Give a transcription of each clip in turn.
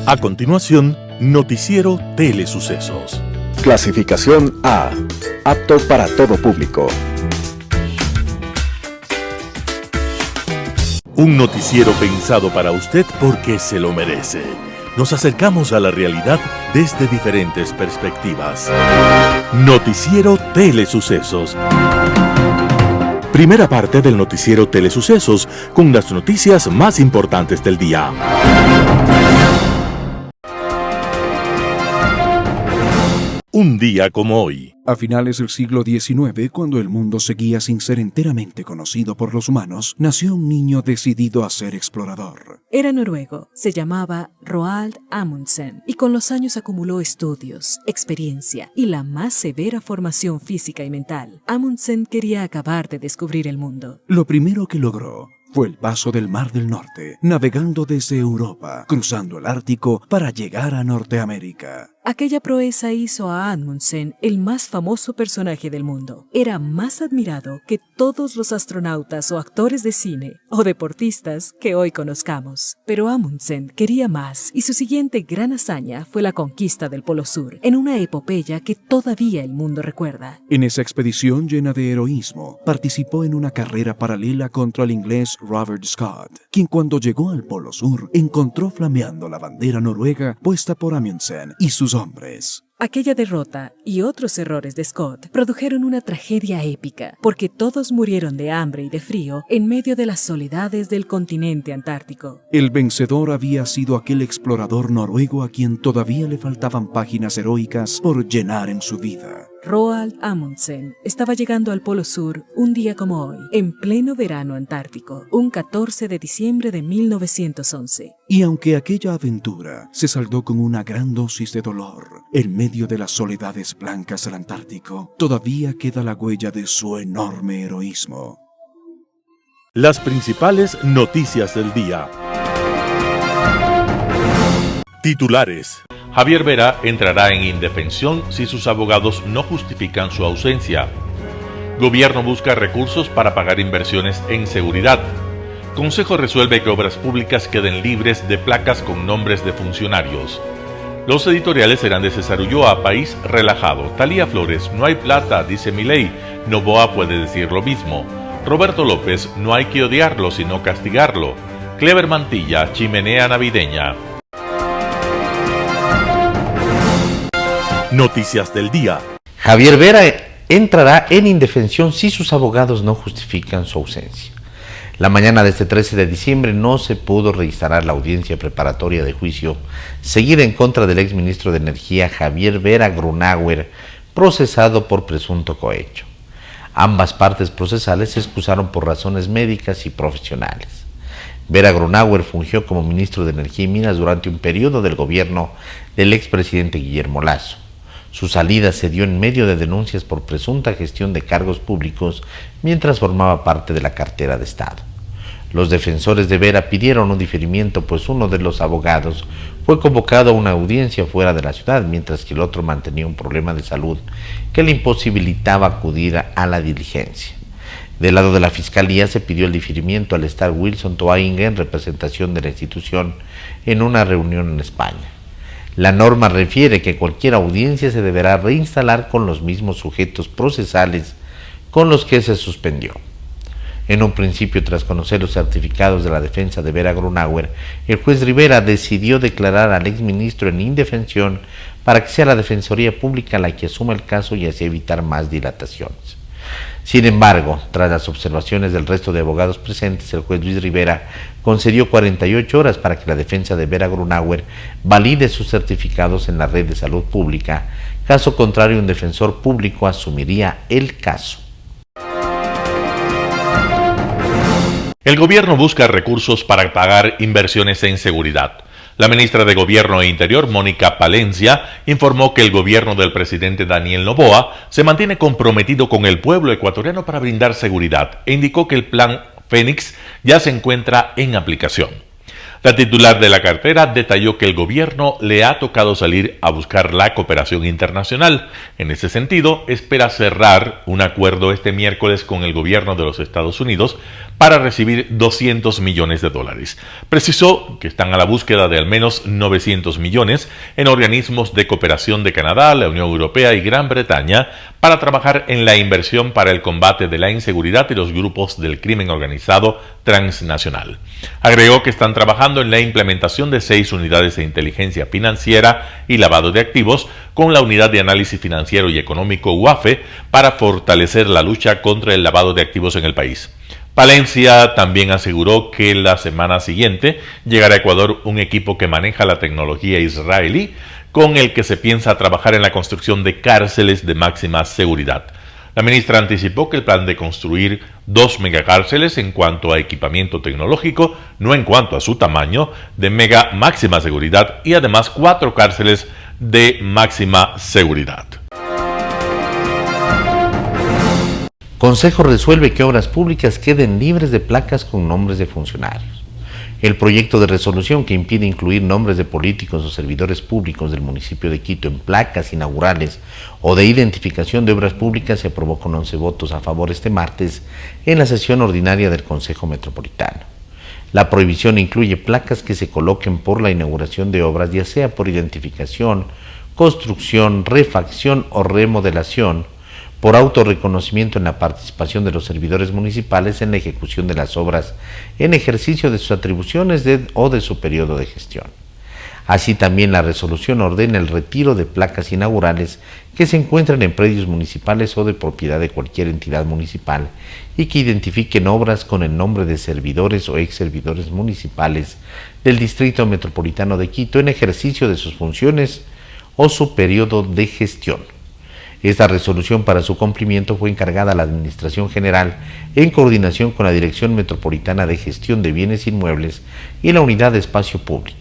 A continuación, Noticiero Telesucesos. Clasificación A. Apto para todo público. Un noticiero pensado para usted porque se lo merece. Nos acercamos a la realidad desde diferentes perspectivas. Noticiero Telesucesos. Primera parte del Noticiero Telesucesos con las noticias más importantes del día. Un día como hoy. A finales del siglo XIX, cuando el mundo seguía sin ser enteramente conocido por los humanos, nació un niño decidido a ser explorador. Era noruego, se llamaba Roald Amundsen y con los años acumuló estudios, experiencia y la más severa formación física y mental. Amundsen quería acabar de descubrir el mundo. Lo primero que logró fue el paso del Mar del Norte, navegando desde Europa, cruzando el Ártico para llegar a Norteamérica. Aquella proeza hizo a Amundsen el más famoso personaje del mundo. Era más admirado que todos los astronautas o actores de cine o deportistas que hoy conozcamos. Pero Amundsen quería más y su siguiente gran hazaña fue la conquista del Polo Sur, en una epopeya que todavía el mundo recuerda. En esa expedición llena de heroísmo, participó en una carrera paralela contra el inglés Robert Scott, quien cuando llegó al Polo Sur encontró flameando la bandera noruega puesta por Amundsen y sus hombres. Aquella derrota y otros errores de Scott produjeron una tragedia épica, porque todos murieron de hambre y de frío en medio de las soledades del continente antártico. El vencedor había sido aquel explorador noruego a quien todavía le faltaban páginas heroicas por llenar en su vida. Roald Amundsen estaba llegando al Polo Sur un día como hoy, en pleno verano antártico, un 14 de diciembre de 1911. Y aunque aquella aventura se saldó con una gran dosis de dolor, en medio de las soledades blancas del Antártico, todavía queda la huella de su enorme heroísmo. Las principales noticias del día. Titulares. Javier Vera entrará en indefensión si sus abogados no justifican su ausencia. Gobierno busca recursos para pagar inversiones en seguridad. Consejo resuelve que obras públicas queden libres de placas con nombres de funcionarios. Los editoriales serán de César Ulloa, País relajado. Talía Flores, no hay plata, dice Milei. Noboa puede decir lo mismo. Roberto López, no hay que odiarlo sino castigarlo. Clever Mantilla, chimenea navideña. Noticias del día. Javier Vera entrará en indefensión si sus abogados no justifican su ausencia. La mañana de este 13 de diciembre no se pudo registrar la audiencia preparatoria de juicio seguida en contra del exministro de Energía Javier Vera Grunauer, procesado por presunto cohecho. Ambas partes procesales se excusaron por razones médicas y profesionales. Vera Grunauer fungió como ministro de Energía y Minas durante un periodo del gobierno del expresidente Guillermo Lasso. Su salida se dio en medio de denuncias por presunta gestión de cargos públicos mientras formaba parte de la cartera de Estado. Los defensores de Vera pidieron un diferimiento, pues uno de los abogados fue convocado a una audiencia fuera de la ciudad, mientras que el otro mantenía un problema de salud que le imposibilitaba acudir a la diligencia. Del lado de la Fiscalía se pidió el diferimiento al estar Wilson Toainga en representación de la institución en una reunión en España. La norma refiere que cualquier audiencia se deberá reinstalar con los mismos sujetos procesales con los que se suspendió. En un principio, tras conocer los certificados de la defensa de Vera Grunauer, el juez Rivera decidió declarar al exministro en indefensión para que sea la Defensoría Pública la que asuma el caso y así evitar más dilataciones. Sin embargo, tras las observaciones del resto de abogados presentes, el juez Luis Rivera concedió 48 horas para que la defensa de Vera Grunauer valide sus certificados en la red de salud pública. Caso contrario, un defensor público asumiría el caso. El gobierno busca recursos para pagar inversiones en seguridad. La ministra de Gobierno e Interior, Mónica Palencia, informó que el gobierno del presidente Daniel Noboa se mantiene comprometido con el pueblo ecuatoriano para brindar seguridad e indicó que el plan Fénix ya se encuentra en aplicación. La titular de la cartera detalló que el gobierno le ha tocado salir a buscar la cooperación internacional. En ese sentido, espera cerrar un acuerdo este miércoles con el gobierno de los Estados Unidos para recibir 200 millones de dólares. Precisó que están a la búsqueda de al menos 900 millones en organismos de cooperación de Canadá, la Unión Europea y Gran Bretaña para trabajar en la inversión para el combate de la inseguridad y los grupos del crimen organizado transnacional. Agregó que están trabajando en la implementación de 6 unidades de inteligencia financiera y lavado de activos con la Unidad de Análisis Financiero y Económico UAFE para fortalecer la lucha contra el lavado de activos en el país. Palencia también aseguró que la semana siguiente llegará a Ecuador un equipo que maneja la tecnología israelí con el que se piensa trabajar en la construcción de cárceles de máxima seguridad. La ministra anticipó que el plan de construir 2 megacárceles en cuanto a equipamiento tecnológico, no en cuanto a su tamaño, de máxima seguridad y además 4 cárceles de máxima seguridad. Consejo resuelve que obras públicas queden libres de placas con nombres de funcionarios. El proyecto de resolución que impide incluir nombres de políticos o servidores públicos del municipio de Quito en placas inaugurales o de identificación de obras públicas se aprobó con 11 votos a favor este martes en la sesión ordinaria del Consejo Metropolitano. La prohibición incluye placas que se coloquen por la inauguración de obras, ya sea por identificación, construcción, refacción o remodelación, por autorreconocimiento en la participación de los servidores municipales en la ejecución de las obras en ejercicio de sus atribuciones o de su periodo de gestión. Así también la resolución ordena el retiro de placas inaugurales que se encuentran en predios municipales o de propiedad de cualquier entidad municipal y que identifiquen obras con el nombre de servidores o ex servidores municipales del Distrito Metropolitano de Quito en ejercicio de sus funciones o su periodo de gestión. Esta resolución para su cumplimiento fue encargada a la Administración General en coordinación con la Dirección Metropolitana de Gestión de Bienes Inmuebles y la Unidad de Espacio Público.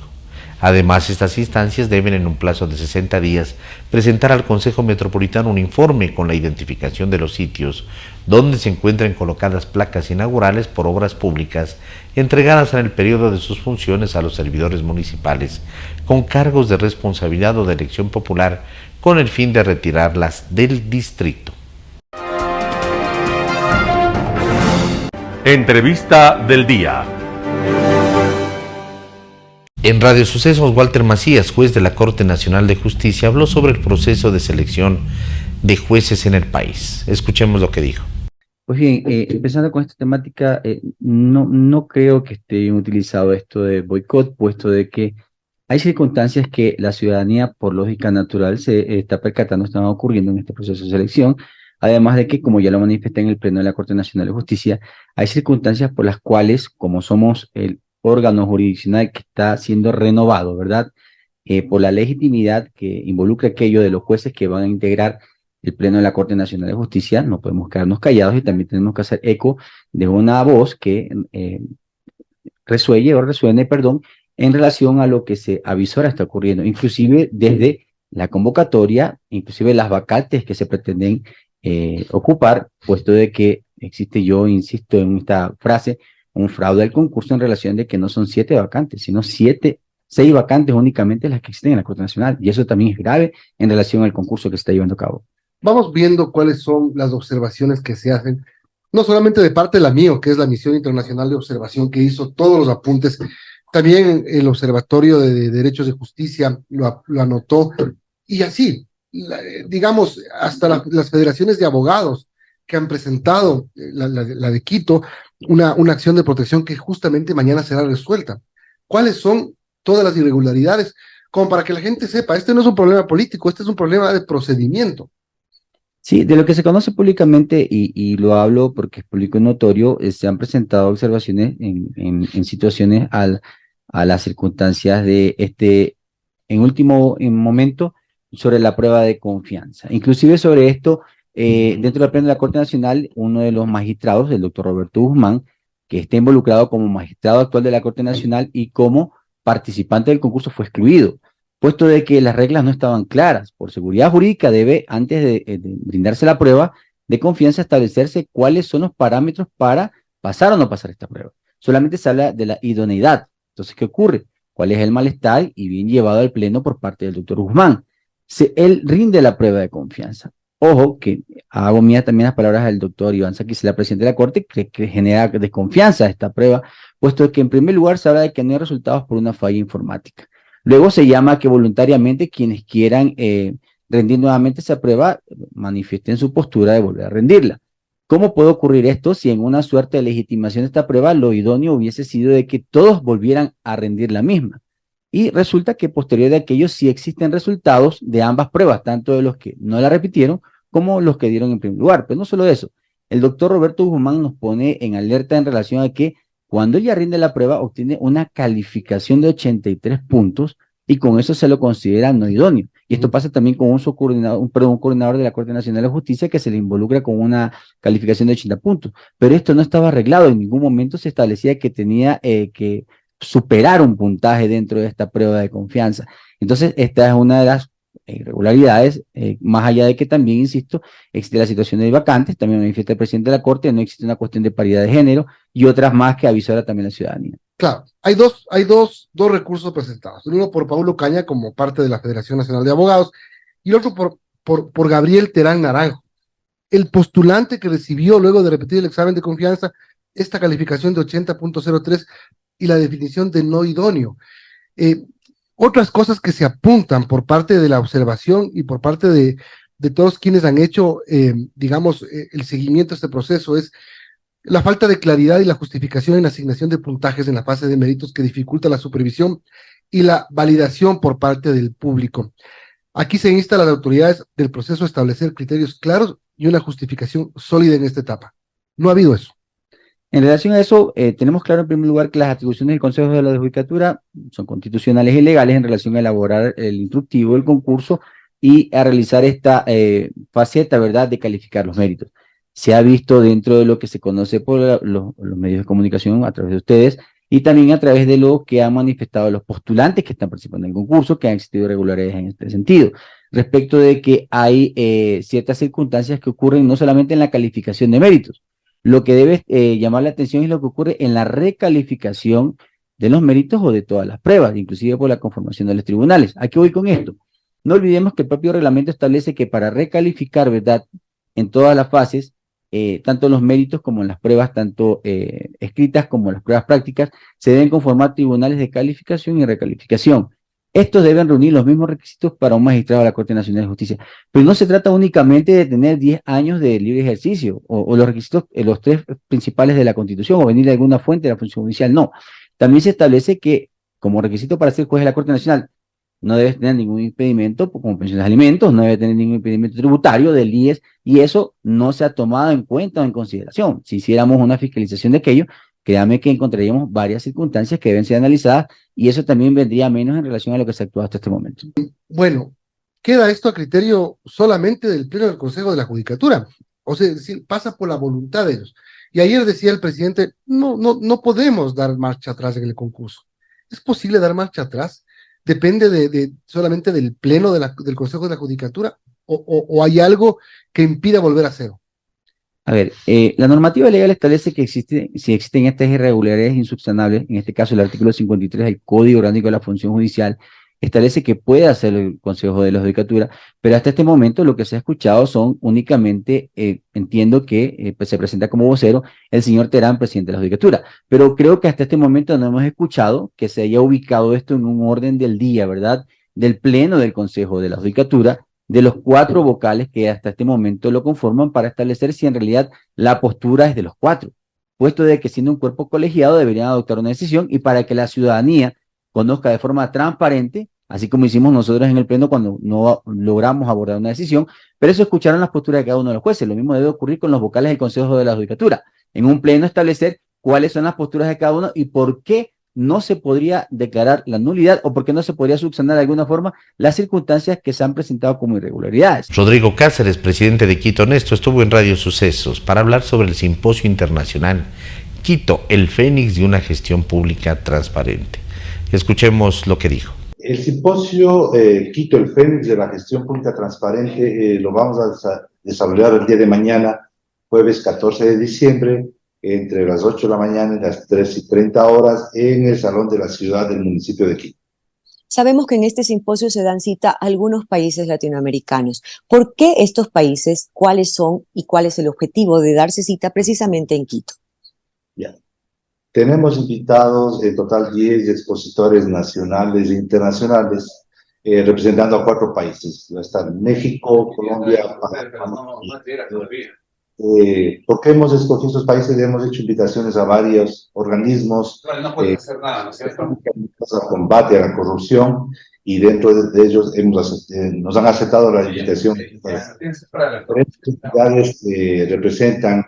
Además, estas instancias deben en un plazo de 60 días presentar al Consejo Metropolitano un informe con la identificación de los sitios donde se encuentran colocadas placas inaugurales por obras públicas entregadas en el periodo de sus funciones a los servidores municipales con cargos de responsabilidad o de elección popular con el fin de retirarlas del distrito. Entrevista del día. En Radio Sucesos, Walter Macías, juez de la Corte Nacional de Justicia, habló sobre el proceso de selección de jueces en el país. Escuchemos lo que dijo. Pues bien, empezando con esta temática, no creo que esté bien utilizado esto de boicot, puesto de que hay circunstancias que la ciudadanía, por lógica natural, se está percatando están ocurriendo en este proceso de selección, además de que, como ya lo manifesté en el Pleno de la Corte Nacional de Justicia, hay circunstancias por las cuales, como somos el órgano jurisdiccional que está siendo renovado, ¿verdad? Por la legitimidad que involucra aquello de los jueces que van a integrar el Pleno de la Corte Nacional de Justicia, no podemos quedarnos callados y también tenemos que hacer eco de una voz que resuene, en relación a lo que se avisora está ocurriendo, inclusive desde la convocatoria, inclusive las vacantes que se pretenden ocupar, puesto de que existe, yo insisto en esta frase, un fraude al concurso en relación de que no son 7 vacantes, sino 6 vacantes únicamente las que existen en la Corte Nacional, y eso también es grave en relación al concurso que se está llevando a cabo. Vamos viendo cuáles son las observaciones que se hacen, no solamente de parte de la MIO, que es la Misión Internacional de Observación, que hizo todos los apuntes, también el Observatorio de Derechos de Justicia lo anotó, y así, digamos, hasta las federaciones de abogados que han presentado, la de Quito, una acción de protección que justamente mañana será resuelta. ¿Cuáles son todas las irregularidades? Como para que la gente sepa, este no es un problema político, este es un problema de procedimiento. Sí, de lo que se conoce públicamente, y lo hablo porque es público y notorio, se han presentado observaciones en situaciones a las circunstancias de en último momento, sobre la prueba de confianza. Inclusive sobre esto, dentro del Pleno de la Corte Nacional, uno de los magistrados, el doctor Roberto Guzmán, que está involucrado como magistrado actual de la Corte Nacional y como participante del concurso, fue excluido, puesto de que las reglas no estaban claras. Por seguridad jurídica debe, antes de brindarse la prueba de confianza, establecerse cuáles son los parámetros para pasar o no pasar esta prueba. Solamente se habla de la idoneidad. Entonces, ¿qué ocurre? ¿Cuál es el malestar? Y bien llevado al Pleno por parte del doctor Guzmán. Él rinde la prueba de confianza. Ojo, que hago mía también las palabras del doctor Iván Saquicela, presidente de la Corte, que genera desconfianza esta prueba, puesto que en primer lugar se habla de que no hay resultados por una falla informática. Luego se llama que voluntariamente quienes quieran rendir nuevamente esa prueba manifiesten su postura de volver a rendirla. ¿Cómo puede ocurrir esto si en una suerte de legitimación de esta prueba lo idóneo hubiese sido de que todos volvieran a rendir la misma? Y resulta que posterior de aquello sí existen resultados de ambas pruebas, tanto de los que no la repitieron como los que dieron en primer lugar. Pero no solo eso, el doctor Roberto Guzmán nos pone en alerta en relación a que cuando ella rinde la prueba obtiene una calificación de 83 puntos y con eso se lo considera no idóneo. Y esto pasa también con un coordinador de la Corte Nacional de Justicia que se le involucra con una calificación de 80 puntos. Pero esto no estaba arreglado, en ningún momento se establecía que tenía que superar un puntaje dentro de esta prueba de confianza. Entonces, esta es una de las irregularidades, más allá de que también, insisto, existe la situación de vacantes, también manifiesta el presidente de la Corte, no existe una cuestión de paridad de género y otras más que avisara también la ciudadanía. Claro, hay dos recursos presentados. Uno por Paulo Caña como parte de la Federación Nacional de Abogados y el otro por Gabriel Terán Naranjo, el postulante que recibió luego de repetir el examen de confianza esta calificación de 80.03 y la definición de no idóneo. Otras cosas que se apuntan por parte de la observación y por parte de todos quienes han hecho, el seguimiento de este proceso es la falta de claridad y la justificación en la asignación de puntajes en la fase de méritos que dificulta la supervisión y la validación por parte del público. Aquí se insta a las autoridades del proceso a establecer criterios claros y una justificación sólida en esta etapa. No ha habido eso. En relación a eso, tenemos claro en primer lugar que las atribuciones del Consejo de la Judicatura son constitucionales y legales en relación a elaborar el instructivo del concurso y a realizar esta faceta, ¿verdad?, de calificar los méritos. Se ha visto dentro de lo que se conoce por los medios de comunicación a través de ustedes y también a través de lo que han manifestado los postulantes que están participando en el concurso, que han existido irregularidades en este sentido, respecto de que hay ciertas circunstancias que ocurren no solamente en la calificación de méritos. Lo que debe llamar la atención es lo que ocurre en la recalificación de los méritos o de todas las pruebas, inclusive por la conformación de los tribunales. ¿A qué voy con esto? No olvidemos que el propio reglamento establece que para recalificar, ¿verdad?, en todas las fases, tanto en los méritos como en las pruebas, tanto escritas como en las pruebas prácticas, se deben conformar tribunales de calificación y recalificación. Estos deben reunir los mismos requisitos para un magistrado de la Corte Nacional de Justicia. Pero no se trata únicamente de tener 10 años de libre ejercicio o los requisitos, los tres principales de la Constitución o venir de alguna fuente de la función judicial. No. También se establece que como requisito para ser juez de la Corte Nacional no debes tener ningún impedimento como pensiones de alimentos, no debes tener ningún impedimento tributario del IES y eso no se ha tomado en cuenta o en consideración. Si hiciéramos una fiscalización de aquello, créame que encontraríamos varias circunstancias que deben ser analizadas y eso también vendría menos en relación a lo que se ha actuado hasta este momento. Bueno, queda esto a criterio solamente del Pleno del Consejo de la Judicatura. O sea, es decir, pasa por la voluntad de ellos. Y ayer decía el presidente, no podemos dar marcha atrás en el concurso. ¿Es posible dar marcha atrás? ¿Depende solamente del Pleno del Consejo de la Judicatura? ¿O hay algo que impida volver a cero? A ver, la normativa legal establece que si existen estas irregularidades insubsanables, en este caso el artículo 53 del Código Orgánico de la Función Judicial, establece que puede hacer el Consejo de la Judicatura, pero hasta este momento lo que se ha escuchado son únicamente, entiendo que pues se presenta como vocero el señor Terán, presidente de la Judicatura, pero creo que hasta este momento no hemos escuchado que se haya ubicado esto en un orden del día, ¿verdad?, del Pleno del Consejo de la Judicatura, de los 4 vocales que hasta este momento lo conforman para establecer si en realidad la postura es de los 4, puesto de que siendo un cuerpo colegiado deberían adoptar una decisión y para que la ciudadanía conozca de forma transparente, así como hicimos nosotros en el Pleno cuando no logramos abordar una decisión, pero eso escucharon las posturas de cada uno de los jueces. Lo mismo debe ocurrir con los vocales del Consejo de la Judicatura. En un Pleno establecer cuáles son las posturas de cada uno y por qué no se podría declarar la nulidad o por qué no se podría subsanar de alguna forma las circunstancias que se han presentado como irregularidades. Rodrigo Cáceres, presidente de Quito Honesto, estuvo en Radio Sucesos para hablar sobre el Simposio Internacional Quito, el Fénix de una gestión pública transparente. Escuchemos lo que dijo. El simposio Quito, el Fénix de la gestión pública transparente, lo vamos a desarrollar el día de mañana, jueves 14 de diciembre, entre las 8 de la mañana y las 3:30 horas, en el Salón de la Ciudad del municipio de Quito. Sabemos que en este simposio se dan cita a algunos países latinoamericanos. ¿Por qué estos países? ¿Cuáles son y cuál es el objetivo de darse cita precisamente en Quito? Ya. Tenemos invitados en total 10 expositores nacionales e internacionales, representando a 4 países. Están México, Colombia, Panamá. ¿Por qué hemos escogido estos países? Hemos hecho invitaciones a varios organismos a combate a la corrupción, y dentro de ellos nos han aceptado la invitación. Entidades que representan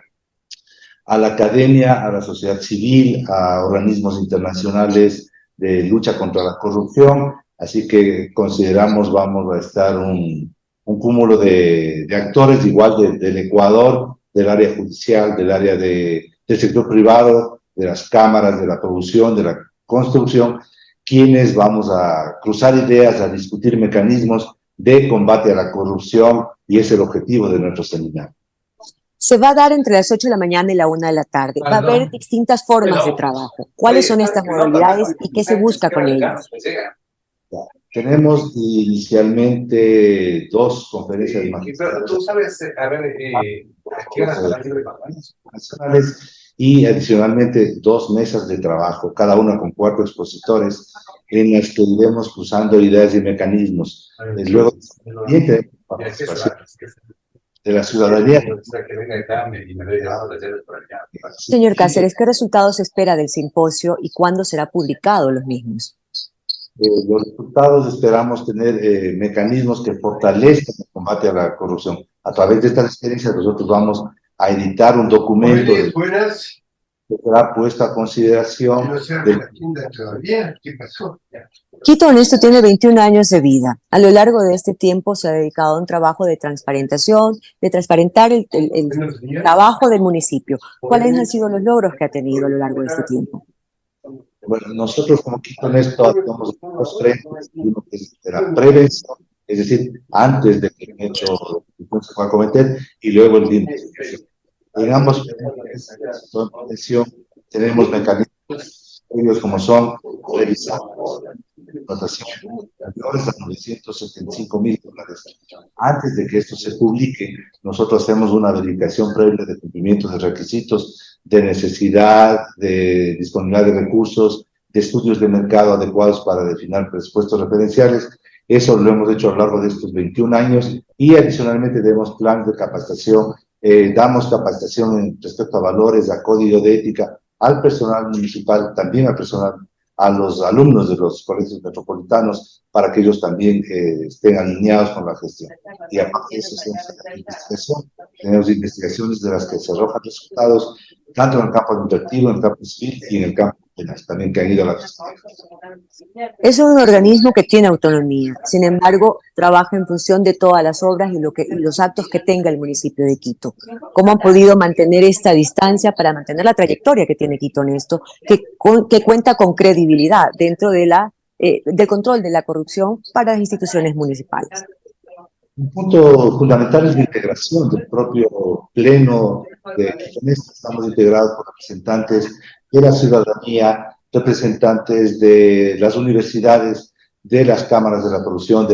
a la academia, a la sociedad civil, a organismos internacionales de lucha contra la corrupción, así que consideramos vamos a estar un cúmulo de actores igual del Ecuador, del área judicial, del área del sector privado, de las cámaras, de la producción, de la construcción, quienes vamos a cruzar ideas, a discutir mecanismos de combate a la corrupción, y es el objetivo de nuestro seminario. Se va a dar entre las 8 de la mañana y la 1 de la tarde. Va a haber distintas formas de trabajo. ¿Cuáles son estas modalidades y qué se busca con ellas? Tenemos inicialmente 2 conferencias de magistrados nacionales y adicionalmente 2 mesas de trabajo, cada una con 4 expositores, en las que iremos cruzando ideas y mecanismos. Luego, participación de la ciudadanía. Señor Cáceres, ¿qué resultados espera del simposio y cuándo será publicado los mismos? Los resultados esperamos tener mecanismos que fortalezcan el combate a la corrupción. A través de estas experiencias nosotros vamos a editar un documento que será puesto a consideración. Quito Honesto tiene 21 años de vida. A lo largo de este tiempo se ha dedicado a un trabajo de transparentación, de transparentar el trabajo del municipio. ¿Cuáles han sido los logros que ha tenido a lo largo de este tiempo? Bueno, nosotros como Quito Honesto actuamos en 2 frentes, uno que es de la prevención, es decir, antes de que el hecho se pueda cometer, y luego el de investigación. En ambos frentes tenemos mecanismos ellos como son revisar dotación mayores a $975.000. Antes de que esto se publique, nosotros hacemos una verificación previa de cumplimiento de requisitos, de necesidad, de disponibilidad de recursos, de estudios de mercado adecuados para definir presupuestos referenciales. Eso lo hemos hecho a lo largo de estos 21 años, y adicionalmente tenemos planes de capacitación. Damos capacitación respecto a valores, a código de ética, al personal municipal, también al personal, a los alumnos de los colegios metropolitanos, para que ellos también estén alineados con la gestión. Y aparte de eso, tenemos investigaciones de las que se arrojan resultados, tanto en el campo administrativo, en el campo civil y en el campo penal, también que han ido a la gestión. Es un organismo que tiene autonomía, sin embargo, trabaja en función de todas las obras y los actos que tenga el municipio de Quito. ¿Cómo han podido mantener esta distancia para mantener la trayectoria que tiene Quito Honesto, que cuenta con credibilidad dentro de del control de la corrupción para las instituciones municipales? Un punto fundamental es la integración del propio pleno de Quito Honesto. Estamos integrados por representantes de la ciudadanía, representantes de las universidades, de las cámaras de la corrupción,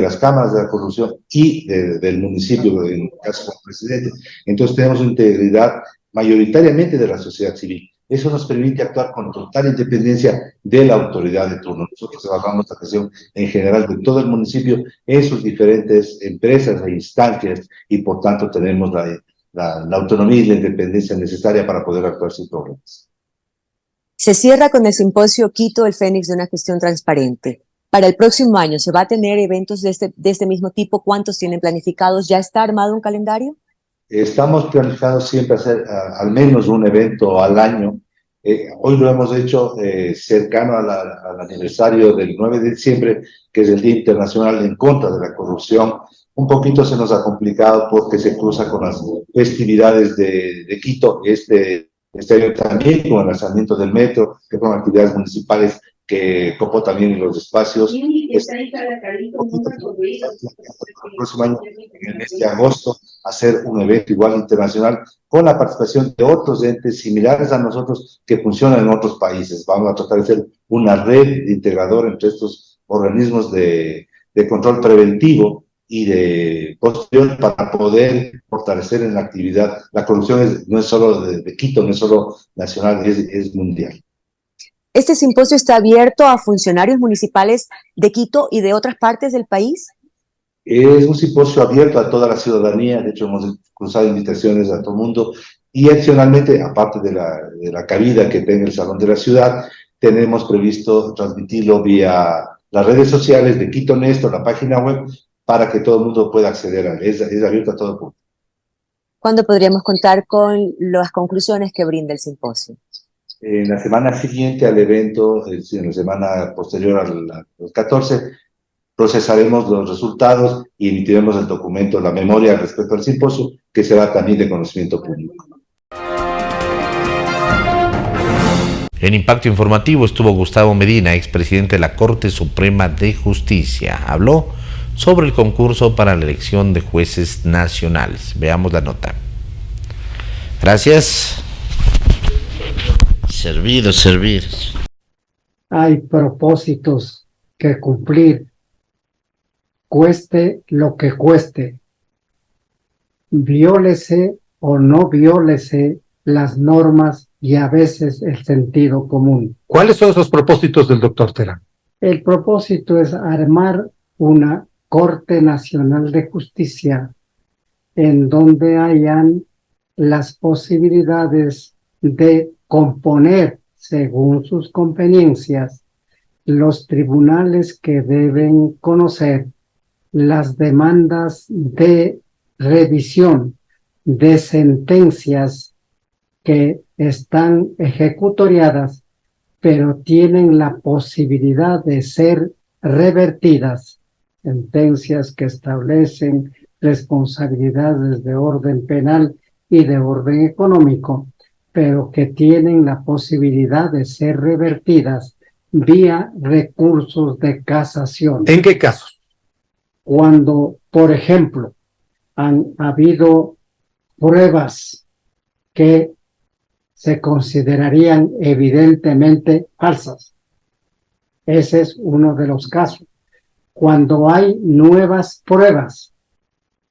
y del municipio, en el caso del presidente. Entonces tenemos una integridad mayoritariamente de la sociedad civil. Eso nos permite actuar con total independencia de la autoridad de turno. Nosotros evaluamos la gestión en general de todo el municipio en sus diferentes empresas e instancias, y por tanto tenemos la autonomía y la independencia necesaria para poder actuar sin problemas. Se cierra con el simposio Quito, el Fénix de una gestión transparente. Para el próximo año, ¿se va a tener eventos de este mismo tipo? ¿Cuántos tienen planificados? ¿Ya está armado un calendario? Estamos planificados siempre hacer al menos un evento al año. Hoy lo hemos hecho cercano al aniversario del 9 de diciembre, que es el Día Internacional en contra de la corrupción. Un poquito se nos ha complicado porque se cruza con las festividades de Quito, este año también con el lanzamiento del metro, que son actividades municipales que copó también los espacios. El próximo año, en el mes de agosto, hacer un evento igual internacional con la participación de otros entes similares a nosotros que funcionan en otros países. Vamos a tratar de ser una red integradora entre estos organismos de control preventivo y de posterior para poder fortalecer en la actividad. La corrupción no es solo de Quito, no es solo nacional, es mundial. ¿Este simposio está abierto a funcionarios municipales de Quito y de otras partes del país? Es un simposio abierto a toda la ciudadanía, de hecho hemos cruzado invitaciones a todo el mundo y adicionalmente, aparte de la cabida que tenga el Salón de la Ciudad, tenemos previsto transmitirlo vía las redes sociales de Quito Next o la página web para que todo el mundo pueda acceder a él. Es abierto a todo el público. ¿Cuándo podríamos contar con las conclusiones que brinda el simposio? En la semana siguiente al evento, es decir, en la semana posterior al 14, procesaremos los resultados y emitiremos el documento, la memoria respecto al simposio, que será también de conocimiento público. En Impacto Informativo estuvo Gustavo Medina, expresidente de la Corte Suprema de Justicia. Habló sobre el concurso para la elección de jueces nacionales. Veamos la nota. Gracias. Servir. Hay propósitos que cumplir, cueste lo que cueste, viólese o no viólese las normas y a veces el sentido común. ¿Cuáles son esos propósitos del doctor Terán? El propósito es armar una Corte Nacional de Justicia en donde hayan las posibilidades de componer según sus conveniencias los tribunales que deben conocer las demandas de revisión de sentencias que están ejecutoriadas, pero tienen la posibilidad de ser revertidas, sentencias que establecen responsabilidades de orden penal y de orden económico, pero que tienen la posibilidad de ser revertidas vía recursos de casación. ¿En qué casos? Cuando, por ejemplo, han habido pruebas que se considerarían evidentemente falsas. Ese es uno de los casos. Cuando hay nuevas pruebas,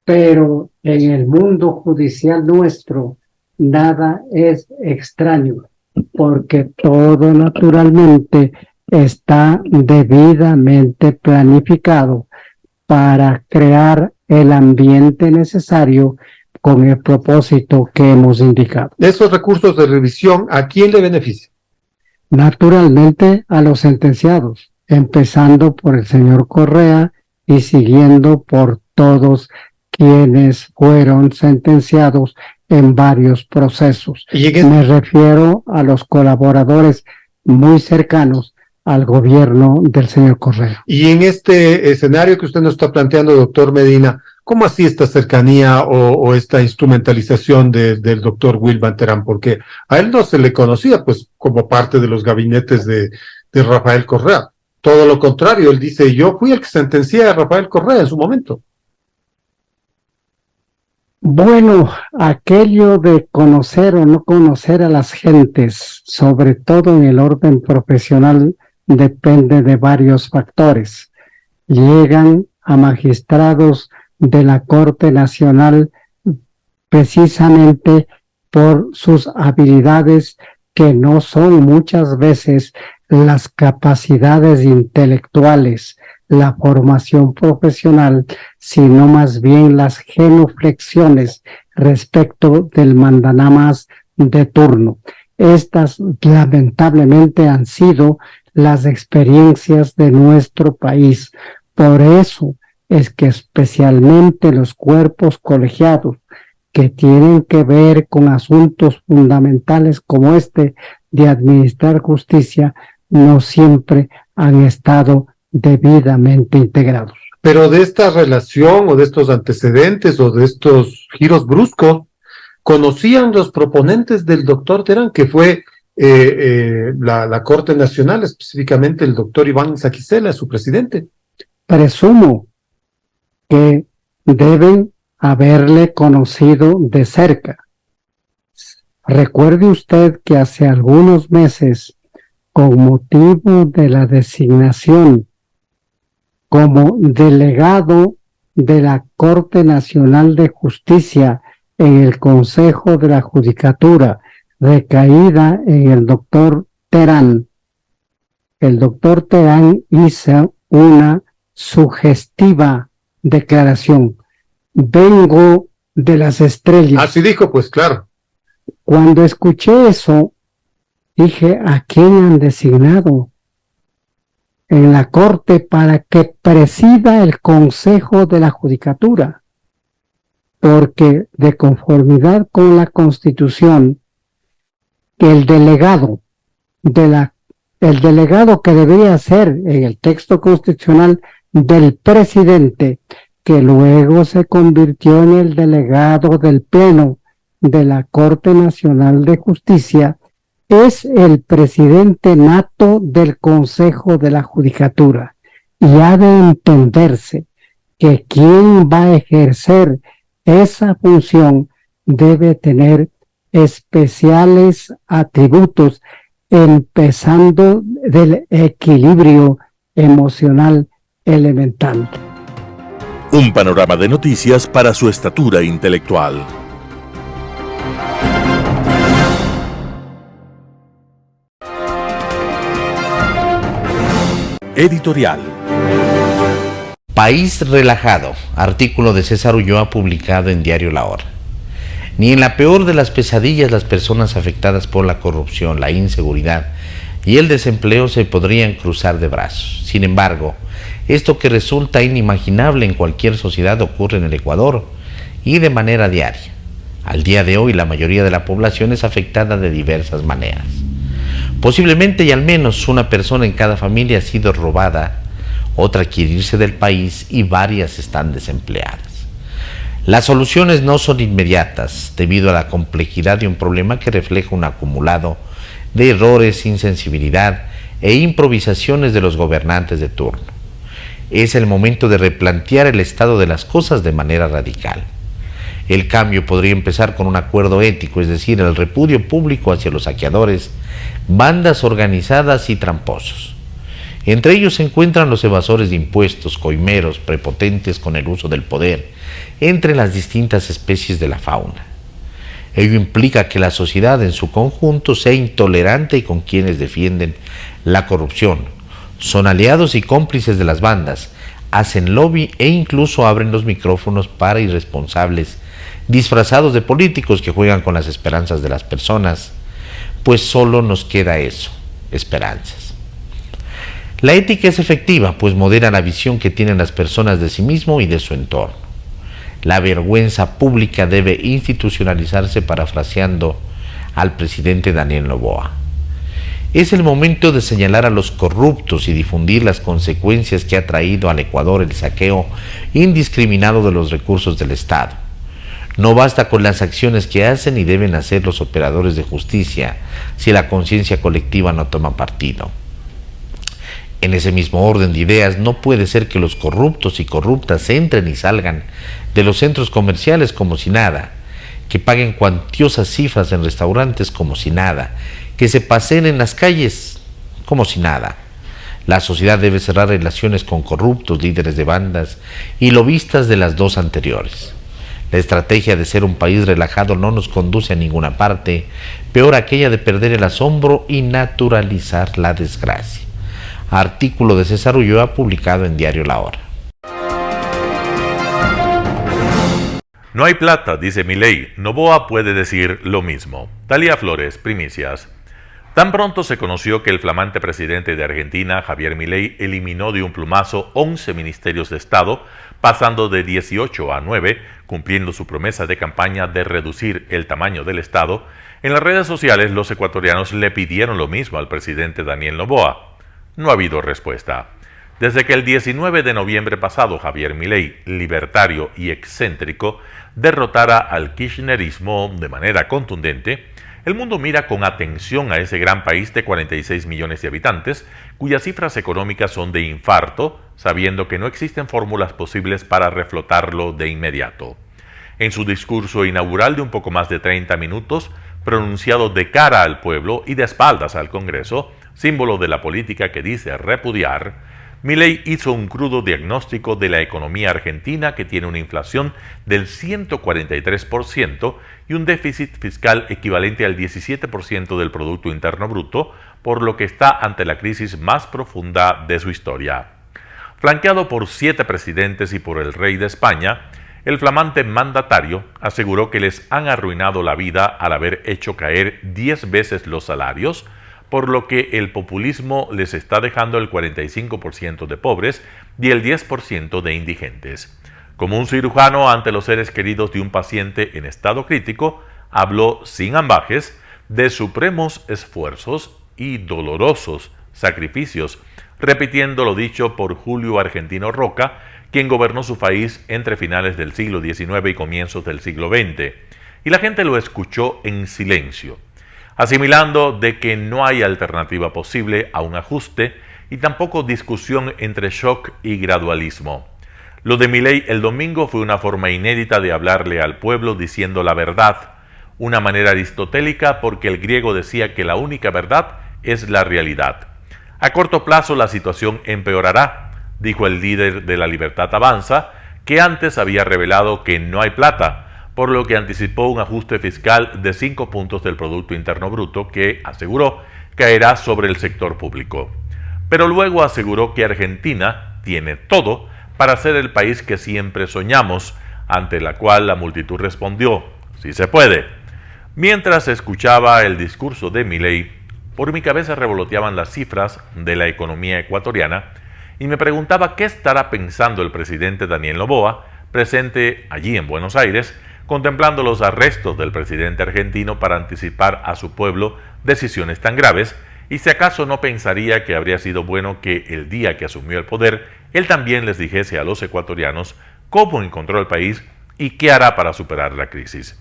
pero en el mundo judicial nuestro nada es extraño, porque todo naturalmente está debidamente planificado para crear el ambiente necesario con el propósito que hemos indicado. Esos recursos de revisión, ¿a quién le benefician? Naturalmente a los sentenciados, empezando por el señor Correa y siguiendo por todos quienes fueron sentenciados en varios procesos. Me refiero a los colaboradores muy cercanos al gobierno del señor Correa. Y en este escenario que usted nos está planteando, doctor Medina, ¿cómo así esta cercanía o esta instrumentalización del doctor Wilman Terán? Porque a él no se le conocía pues como parte de los gabinetes de Rafael Correa. Todo lo contrario, él dice, yo fui el que sentencié a Rafael Correa en su momento. Bueno, aquello de conocer o no conocer a las gentes, sobre todo en el orden profesional, depende de varios factores. Llegan a magistrados de la Corte Nacional precisamente por sus habilidades, que no son muchas veces las capacidades intelectuales, la formación profesional, sino más bien las genuflexiones respecto del mandanamas de turno. Estas lamentablemente han sido las experiencias de nuestro país. Por eso es que especialmente los cuerpos colegiados que tienen que ver con asuntos fundamentales como este de administrar justicia no siempre han estado debidamente integrados. Pero de esta relación o de estos antecedentes o de estos giros bruscos, ¿conocían los proponentes del doctor Terán, que fue la Corte Nacional, específicamente el doctor Iván Saquicela, su presidente? Presumo que deben haberle conocido de cerca. Recuerde usted que hace algunos meses, con motivo de la designación como delegado de la Corte Nacional de Justicia en el Consejo de la Judicatura, recaída en el doctor Terán. El doctor Terán hizo una sugestiva declaración. Vengo de las estrellas. Así dijo, pues claro. Cuando escuché eso, dije, ¿a quién han designado en la Corte para que presida el Consejo de la Judicatura? Porque de conformidad con la Constitución, el delegado que debería ser en el texto constitucional del presidente, que luego se convirtió en el delegado del Pleno de la Corte Nacional de Justicia, es el presidente nato del Consejo de la Judicatura. Y ha de entenderse que quien va a ejercer esa función debe tener especiales atributos, empezando del equilibrio emocional elemental. Un panorama de noticias para su estatura intelectual. Editorial. País relajado, artículo de César Ulloa publicado en Diario La Hora. Ni en la peor de las pesadillas las personas afectadas por la corrupción, la inseguridad y el desempleo se podrían cruzar de brazos. Sin embargo, esto que resulta inimaginable en cualquier sociedad ocurre en el Ecuador y de manera diaria. Al día de hoy la mayoría de la población es afectada de diversas maneras. Posiblemente y al menos una persona en cada familia ha sido robada, otra quiere irse del país y varias están desempleadas. Las soluciones no son inmediatas debido a la complejidad de un problema que refleja un acumulado de errores, insensibilidad e improvisaciones de los gobernantes de turno. Es el momento de replantear el estado de las cosas de manera radical. El cambio podría empezar con un acuerdo ético, es decir, el repudio público hacia los saqueadores, bandas organizadas y tramposos. Entre ellos se encuentran los evasores de impuestos, coimeros, prepotentes con el uso del poder, entre las distintas especies de la fauna. Ello implica que la sociedad en su conjunto sea intolerante y con quienes defienden la corrupción. Son aliados y cómplices de las bandas, hacen lobby e incluso abren los micrófonos para irresponsables disfrazados de políticos que juegan con las esperanzas de las personas, pues solo nos queda eso, esperanzas. La ética es efectiva, pues modera la visión que tienen las personas de sí mismo y de su entorno. La vergüenza pública debe institucionalizarse, parafraseando al presidente Daniel Noboa. Es el momento de señalar a los corruptos y difundir las consecuencias que ha traído al Ecuador el saqueo indiscriminado de los recursos del Estado. No basta con las acciones que hacen y deben hacer los operadores de justicia si la conciencia colectiva no toma partido. En ese mismo orden de ideas, no puede ser que los corruptos y corruptas entren y salgan de los centros comerciales como si nada, que paguen cuantiosas cifras en restaurantes como si nada, que se paseen en las calles como si nada. La sociedad debe cerrar relaciones con corruptos, líderes de bandas y lobistas de las dos anteriores. La estrategia de ser un país relajado no nos conduce a ninguna parte, peor aquella de perder el asombro y naturalizar la desgracia. Artículo de César Ulloa publicado en Diario La Hora. No hay plata, dice Milei. Noboa puede decir lo mismo. Talía Flores, Primicias. Tan pronto se conoció que el flamante presidente de Argentina, Javier Milei, eliminó de un plumazo 11 ministerios de Estado, pasando de 18 a 9, cumpliendo su promesa de campaña de reducir el tamaño del Estado, en las redes sociales los ecuatorianos le pidieron lo mismo al presidente Daniel Noboa. No ha habido respuesta. Desde que el 19 de noviembre pasado Javier Milei, libertario y excéntrico, derrotara al kirchnerismo de manera contundente, el mundo mira con atención a ese gran país de 46 millones de habitantes, cuyas cifras económicas son de infarto, sabiendo que no existen fórmulas posibles para reflotarlo de inmediato. En su discurso inaugural de un poco más de 30 minutos, pronunciado de cara al pueblo y de espaldas al Congreso, símbolo de la política que dice repudiar, Milei hizo un crudo diagnóstico de la economía argentina, que tiene una inflación del 143% y un déficit fiscal equivalente al 17% del Producto Interno Bruto, por lo que está ante la crisis más profunda de su historia. Flanqueado por 7 presidentes y por el rey de España, el flamante mandatario aseguró que les han arruinado la vida al haber hecho caer 10 veces los salarios, por lo que el populismo les está dejando el 45% de pobres y el 10% de indigentes. Como un cirujano ante los seres queridos de un paciente en estado crítico, habló sin ambages de supremos esfuerzos y dolorosos sacrificios, repitiendo lo dicho por Julio Argentino Roca, quien gobernó su país entre finales del siglo XIX y comienzos del siglo XX, y la gente lo escuchó en silencio, asimilando de que no hay alternativa posible a un ajuste y tampoco discusión entre shock y gradualismo. Lo de Milei el domingo fue una forma inédita de hablarle al pueblo diciendo la verdad, una manera aristotélica porque el griego decía que la única verdad es la realidad. A corto plazo la situación empeorará, dijo el líder de La Libertad Avanza, que antes había revelado que no hay plata, por lo que anticipó un ajuste fiscal de 5 puntos del Producto Interno Bruto que, aseguró, caerá sobre el sector público. Pero luego aseguró que Argentina tiene todo para ser el país que siempre soñamos, ante la cual la multitud respondió, sí se puede. Mientras escuchaba el discurso de Milei, por mi cabeza revoloteaban las cifras de la economía ecuatoriana y me preguntaba qué estará pensando el presidente Daniel Noboa, presente allí en Buenos Aires, contemplando los arrestos del presidente argentino para anticipar a su pueblo decisiones tan graves, y si acaso no pensaría que habría sido bueno que el día que asumió el poder, él también les dijese a los ecuatorianos cómo encontró el país y qué hará para superar la crisis.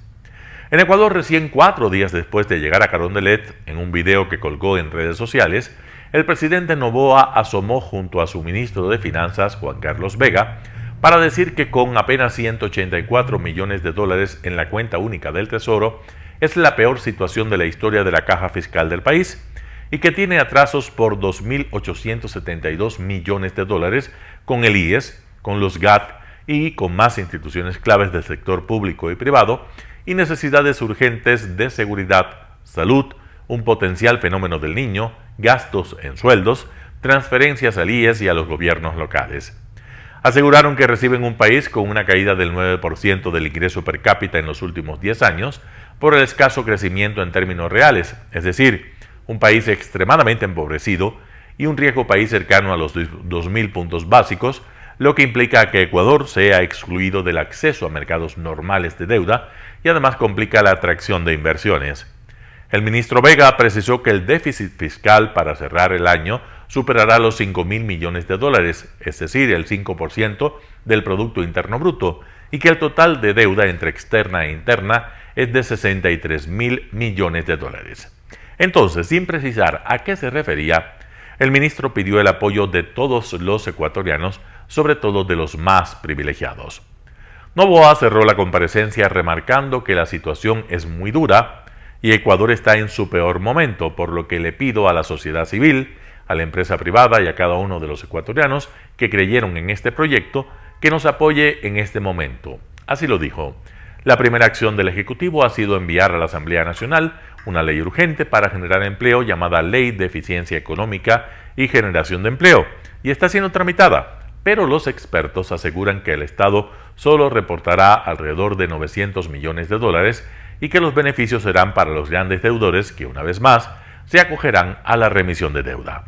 En Ecuador, recién 4 días después de llegar a Carondelet, en un video que colgó en redes sociales, el presidente Noboa asomó junto a su ministro de Finanzas, Juan Carlos Vega, para decir que con apenas 184 millones de dólares en la cuenta única del Tesoro, es la peor situación de la historia de la caja fiscal del país, y que tiene atrasos por 2.872 millones de dólares con el IES, con los GAT y con más instituciones claves del sector público y privado, y necesidades urgentes de seguridad, salud, un potencial fenómeno del Niño, gastos en sueldos, transferencias al IES y a los gobiernos locales. Aseguraron que reciben un país con una caída del 9% del ingreso per cápita en los últimos 10 años por el escaso crecimiento en términos reales, es decir, un país extremadamente empobrecido y un riesgo país cercano a los 2.000 puntos básicos, lo que implica que Ecuador sea excluido del acceso a mercados normales de deuda y además complica la atracción de inversiones. El ministro Vega precisó que el déficit fiscal para cerrar el año superará los 5.000 millones de dólares, es decir, el 5% del Producto Interno Bruto, y que el total de deuda entre externa e interna es de 63.000 millones de dólares. Entonces, sin precisar a qué se refería, el ministro pidió el apoyo de todos los ecuatorianos, sobre todo de los más privilegiados. Noboa cerró la comparecencia remarcando que la situación es muy dura y Ecuador está en su peor momento, por lo que le pido a la sociedad civil, a la empresa privada y a cada uno de los ecuatorianos que creyeron en este proyecto que nos apoye en este momento. Así lo dijo. La primera acción del Ejecutivo ha sido enviar a la Asamblea Nacional una ley urgente para generar empleo llamada Ley de Eficiencia Económica y Generación de Empleo, y está siendo tramitada, pero los expertos aseguran que el Estado solo reportará alrededor de 900 millones de dólares y que los beneficios serán para los grandes deudores que, una vez más, se acogerán a la remisión de deuda.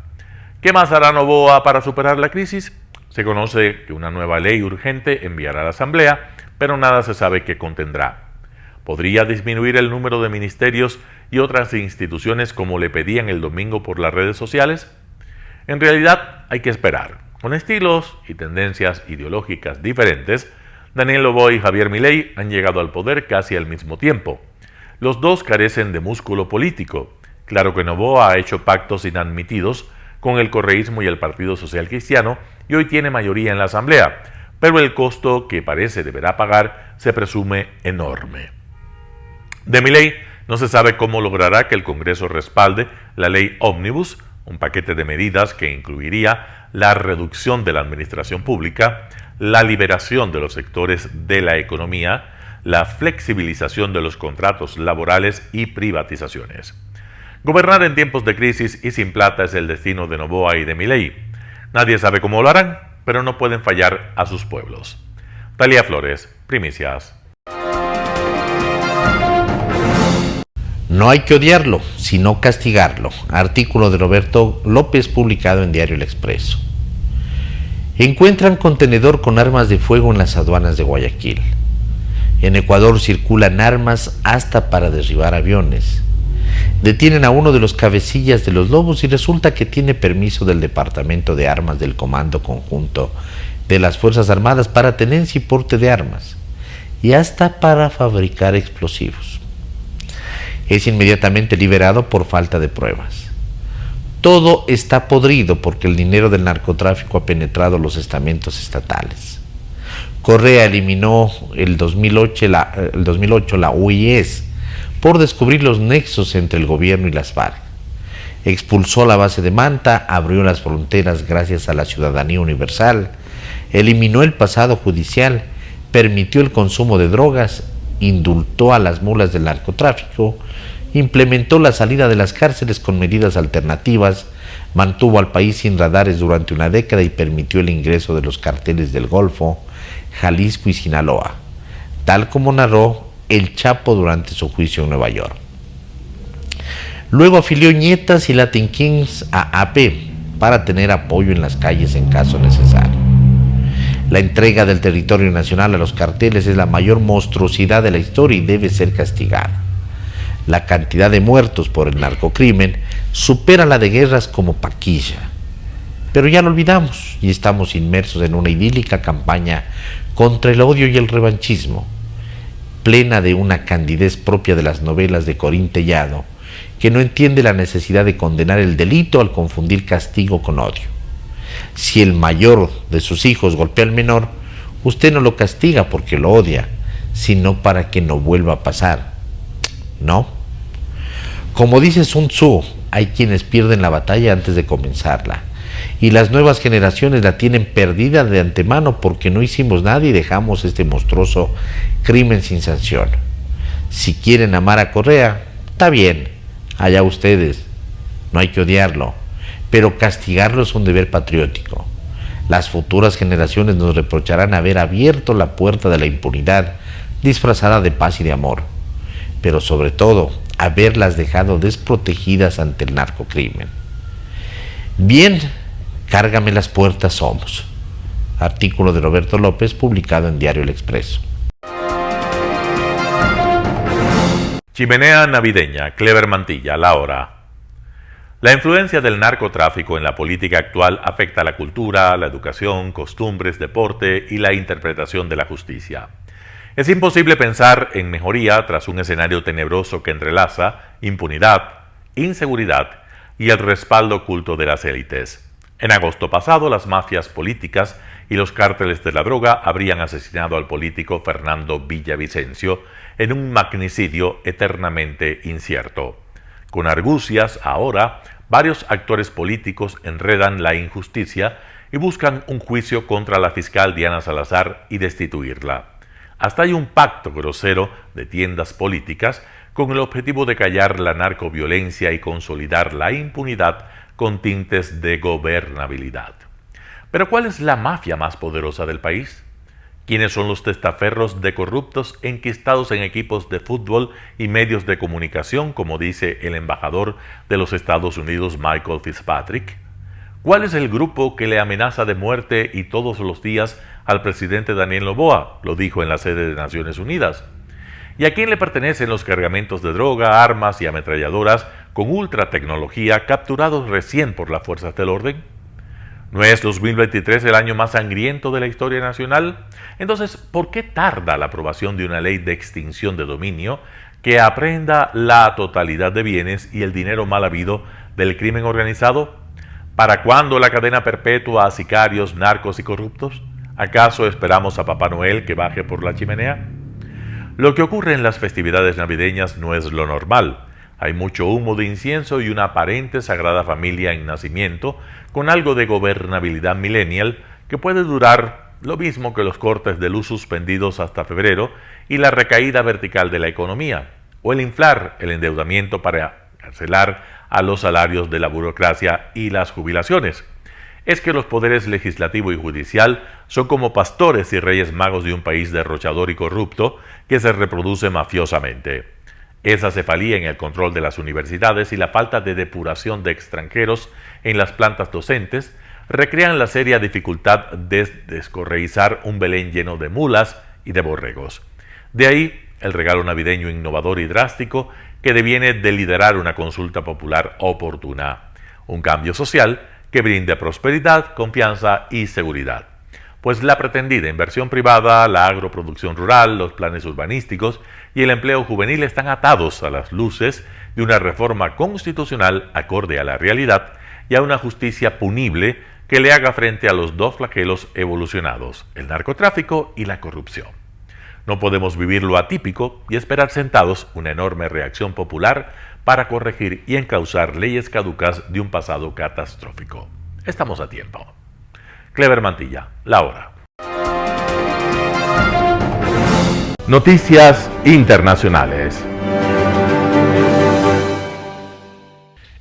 ¿Qué más hará Noboa para superar la crisis? Se conoce que una nueva ley urgente enviará a la Asamblea, pero nada se sabe qué contendrá. ¿Podría disminuir el número de ministerios y otras instituciones como le pedían el domingo por las redes sociales? En realidad hay que esperar. Con estilos y tendencias ideológicas diferentes, Daniel Noboa y Javier Milei han llegado al poder casi al mismo tiempo. Los dos carecen de músculo político. Claro que Noboa ha hecho pactos inadmitidos con el correísmo y el Partido Social Cristiano y hoy tiene mayoría en la Asamblea, pero el costo que parece deberá pagar se presume enorme. De Milei no se sabe cómo logrará que el Congreso respalde la ley Ómnibus, un paquete de medidas que incluiría la reducción de la administración pública, la liberación de los sectores de la economía, la flexibilización de los contratos laborales y privatizaciones. Gobernar en tiempos de crisis y sin plata es el destino de Noboa y de Milei. Nadie sabe cómo lo harán, pero no pueden fallar a sus pueblos. Talía Flores, Primicias. No hay que odiarlo, sino castigarlo. Artículo de Roberto López publicado en Diario El Expreso. Encuentran contenedor con armas de fuego en las aduanas de Guayaquil. En Ecuador circulan armas hasta para derribar aviones. Detienen a uno de los cabecillas de los Lobos y resulta que tiene permiso del Departamento de Armas del Comando Conjunto de las Fuerzas Armadas para tenencia y porte de armas y hasta para fabricar explosivos. Es inmediatamente liberado por falta de pruebas. Todo está podrido porque el dinero del narcotráfico ha penetrado los estamentos estatales. Correa eliminó el 2008 la UIS por descubrir los nexos entre el gobierno y las FARC. Expulsó la base de Manta, abrió las fronteras gracias a la ciudadanía universal, eliminó el pasado judicial, permitió el consumo de drogas, indultó a las mulas del narcotráfico, implementó la salida de las cárceles con medidas alternativas, mantuvo al país sin radares durante una década y permitió el ingreso de los carteles del Golfo, Jalisco y Sinaloa, tal como narró el Chapo durante su juicio en Nueva York. Luego afilió Nietas y Latin Kings a AP para tener apoyo en las calles en caso necesario. La entrega del territorio nacional a los carteles es la mayor monstruosidad de la historia y debe ser castigada. La cantidad de muertos por el narcocrimen supera la de guerras como Paquilla. Pero ya lo olvidamos y estamos inmersos en una idílica campaña contra el odio y el revanchismo, plena de una candidez propia de las novelas de Corín Tellado, que no entiende la necesidad de condenar el delito al confundir castigo con odio. Si el mayor de sus hijos golpea al menor, usted no lo castiga porque lo odia, sino para que no vuelva a pasar. ¿No? Como dice Sun Tzu, hay quienes pierden la batalla antes de comenzarla, y las nuevas generaciones la tienen perdida de antemano porque no hicimos nada y dejamos este monstruoso crimen sin sanción. Si quieren amar a Correa, está bien, allá ustedes, no hay que odiarlo, pero castigarlo es un deber patriótico. Las futuras generaciones nos reprocharán haber abierto la puerta de la impunidad disfrazada de paz y de amor, pero sobre todo haberlas dejado desprotegidas ante el narcocrimen. Bien, cárgame las puertas somos. Artículo de Roberto López publicado en Diario El Expreso. Chimenea navideña, Clever Mantilla, La Hora. La influencia del narcotráfico en la política actual afecta a la cultura, la educación, costumbres, deporte y la interpretación de la justicia. Es imposible pensar en mejoría tras un escenario tenebroso que entrelaza impunidad, inseguridad y el respaldo oculto de las élites. En agosto pasado, las mafias políticas y los cárteles de la droga habrían asesinado al político Fernando Villavicencio en un magnicidio eternamente incierto. Con argucias, ahora, varios actores políticos enredan la injusticia y buscan un juicio contra la fiscal Diana Salazar y destituirla. Hasta hay un pacto grosero de tiendas políticas con el objetivo de callar la narcoviolencia y consolidar la impunidad con tintes de gobernabilidad. Pero ¿cuál es la mafia más poderosa del país? ¿Quiénes son los testaferros de corruptos enquistados en equipos de fútbol y medios de comunicación, como dice el embajador de los Estados Unidos, Michael Fitzpatrick? ¿Cuál es el grupo que le amenaza de muerte y todos los días al presidente Daniel Noboa? Lo dijo en la sede de Naciones Unidas. ¿Y a quién le pertenecen los cargamentos de droga, armas y ametralladoras con ultratecnología capturados recién por las fuerzas del orden? ¿No es 2023 el año más sangriento de la historia nacional? Entonces, ¿por qué tarda la aprobación de una ley de extinción de dominio que aprehenda la totalidad de bienes y el dinero mal habido del crimen organizado? ¿Para cuándo la cadena perpetua a sicarios, narcos y corruptos? ¿Acaso esperamos a Papá Noel que baje por la chimenea? Lo que ocurre en las festividades navideñas no es lo normal. Hay mucho humo de incienso y una aparente sagrada familia en nacimiento, con algo de gobernabilidad millennial que puede durar lo mismo que los cortes de luz suspendidos hasta febrero y la recaída vertical de la economía, o el inflar el endeudamiento para cancelar a los salarios de la burocracia y las jubilaciones. Es que los poderes legislativo y judicial son como pastores y reyes magos de un país derrochador y corrupto que se reproduce mafiosamente. Esa cefalía en el control de las universidades y la falta de depuración de extranjeros en las plantas docentes recrean la seria dificultad de descorreizar un Belén lleno de mulas y de borregos. De ahí el regalo navideño innovador y drástico que deviene de liderar una consulta popular oportuna, un cambio social que brinde prosperidad, confianza y seguridad. Pues la pretendida inversión privada, la agroproducción rural, los planes urbanísticos y el empleo juvenil están atados a las luces de una reforma constitucional acorde a la realidad y a una justicia punible que le haga frente a los dos flagelos evolucionados, el narcotráfico y la corrupción. No podemos vivir lo atípico y esperar sentados una enorme reacción popular para corregir y encauzar leyes caducas de un pasado catastrófico. Estamos a tiempo. Clever Mantilla, La Hora. Noticias internacionales.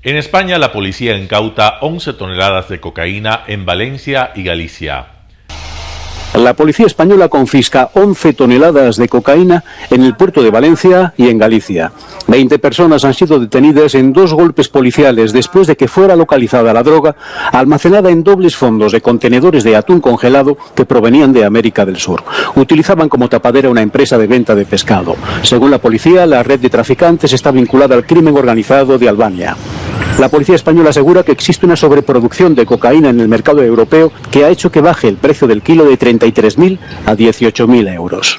En España, la policía incauta 11 toneladas de cocaína en Valencia y Galicia. La policía española confisca 11 toneladas de cocaína en el puerto de Valencia y en Galicia. 20 personas han sido detenidas en 2 golpes policiales después de que fuera localizada la droga almacenada en dobles fondos de contenedores de atún congelado que provenían de América del Sur. Utilizaban como tapadera una empresa de venta de pescado. Según la policía, la red de traficantes está vinculada al crimen organizado de Albania. La policía española asegura que existe una sobreproducción de cocaína en el mercado europeo que ha hecho que baje el precio del kilo de 33.000 a 18.000 euros.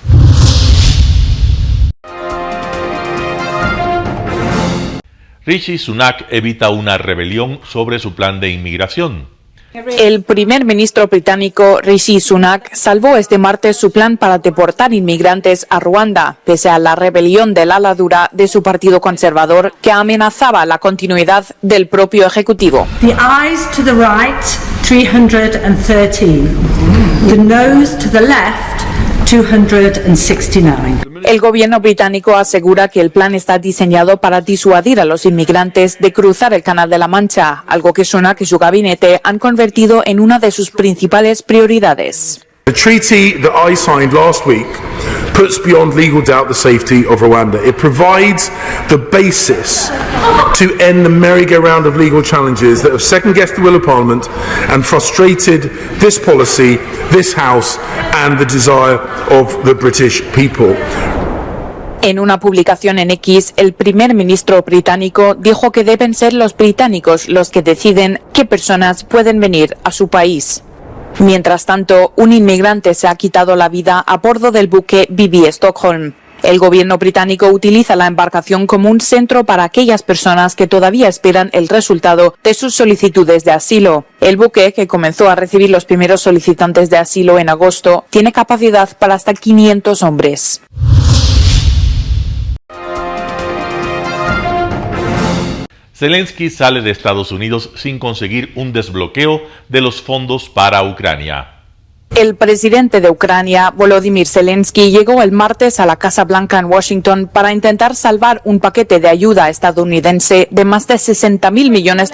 Rishi Sunak evita una rebelión sobre su plan de inmigración. El primer ministro británico Rishi Sunak salvó este martes su plan para deportar inmigrantes a Ruanda, pese a la rebelión del ala dura de su partido conservador que amenazaba la continuidad del propio ejecutivo. The ayes to the right, 313. The noes to the left, 269. El gobierno británico asegura que el plan está diseñado para disuadir a los inmigrantes de cruzar el Canal de la Mancha, algo que Sunak y su gabinete han convertido en una de sus principales prioridades. The treaty that I signed last week puts beyond legal doubt the safety of Rwanda. It provides the basis to end the merry-go-round of legal challenges that have second-guessed the will of Parliament and frustrated this policy, this House and the desire of the British people. En una publicación en X, el primer ministro británico dijo que deben ser los británicos los que deciden qué personas pueden venir a su país. Mientras tanto, un inmigrante se ha quitado la vida a bordo del buque BB Stockholm. El gobierno británico utiliza la embarcación como un centro para aquellas personas que todavía esperan el resultado de sus solicitudes de asilo. El buque, que comenzó a recibir los primeros solicitantes de asilo en agosto, tiene capacidad para hasta 500 hombres. Zelensky sale de Estados Unidos sin conseguir un desbloqueo de los fondos para Ucrania. El presidente de Ucrania, Volodymyr Zelensky, llegó el martes a la Casa Blanca en Washington para intentar salvar un paquete de ayuda estadounidense de más de $60.000 millones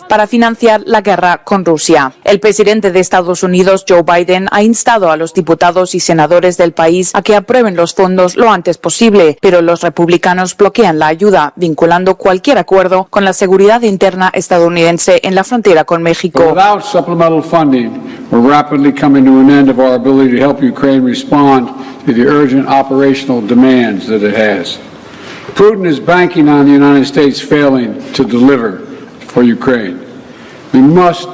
para financiar la guerra con Rusia. El presidente de Estados Unidos, Joe Biden, ha instado a los diputados y senadores del país a que aprueben los fondos lo antes posible, pero los republicanos bloquean la ayuda, vinculando cualquier acuerdo con la seguridad interna estadounidense en la frontera con México. An end of our ability to help Ukraine respond to the urgent operational demands that it has. Putin is banking on the United States failing to deliver for Ukraine. We must